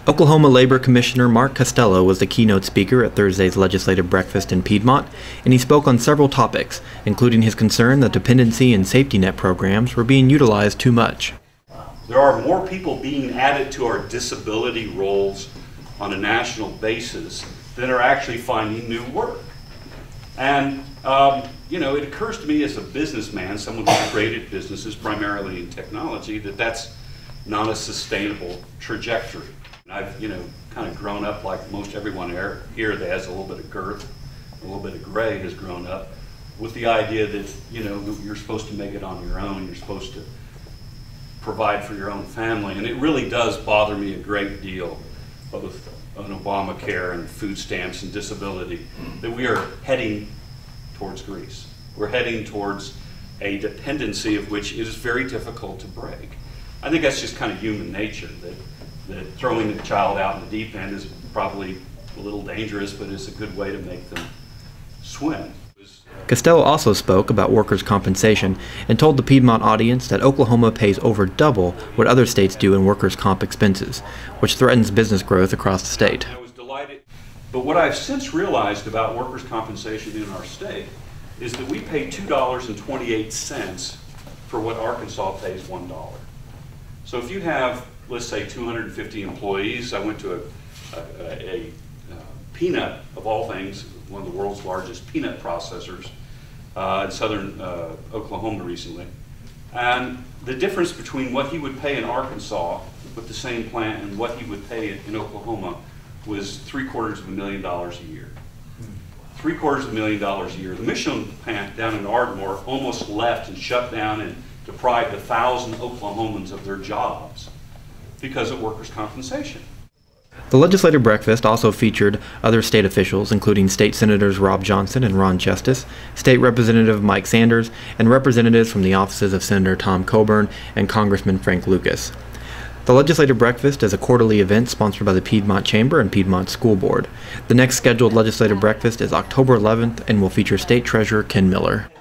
Oklahoma Labor Commissioner Mark Costello was the keynote speaker at Thursday's legislative breakfast in Piedmont, and he spoke on several topics, including his concern that dependency and safety net programs were being utilized too much. There are more people being added to our disability rolls on a national basis than are actually finding new work. And it occurs to me as a businessman, someone who created businesses primarily in technology, that that's not a sustainable trajectory. I've, kind of grown up like most everyone here that has a little bit of girth, a little bit of gray has grown up with the idea that, you're supposed to make it on your own, you're supposed to provide for your own family. And it really does bother me a great deal with Obamacare and food stamps and disability that we are heading towards Greece. We're heading towards a dependency of which it is very difficult to break. I think that's just kind of human nature, that throwing a child out in the deep end is probably a little dangerous, but it's a good way to make them swim. Costello also spoke about workers' compensation and told the Piedmont audience that Oklahoma pays over double what other states do in workers' comp expenses, which threatens business growth across the state. I was delighted. But what I've since realized about workers' compensation in our state is that we pay $2.28 for what Arkansas pays $1. So if you have, let's say, 250 employees, I went to a peanut, of all things, one of the world's largest peanut processors in southern Oklahoma recently. And the difference between what he would pay in Arkansas with the same plant and what he would pay in Oklahoma was $750,000 a year. $750,000 a year. The Michelin plant down in Ardmore almost left and shut down and deprived 1,000 Oklahomans of their jobs because of workers' compensation. The legislative breakfast also featured other state officials, including State Senators Rob Johnson and Ron Justice, State Representative Mike Sanders, and representatives from the offices of Senator Tom Coburn and Congressman Frank Lucas. The legislative breakfast is a quarterly event sponsored by the Piedmont Chamber and Piedmont School Board. The next scheduled legislative breakfast is October 11th and will feature State Treasurer Ken Miller.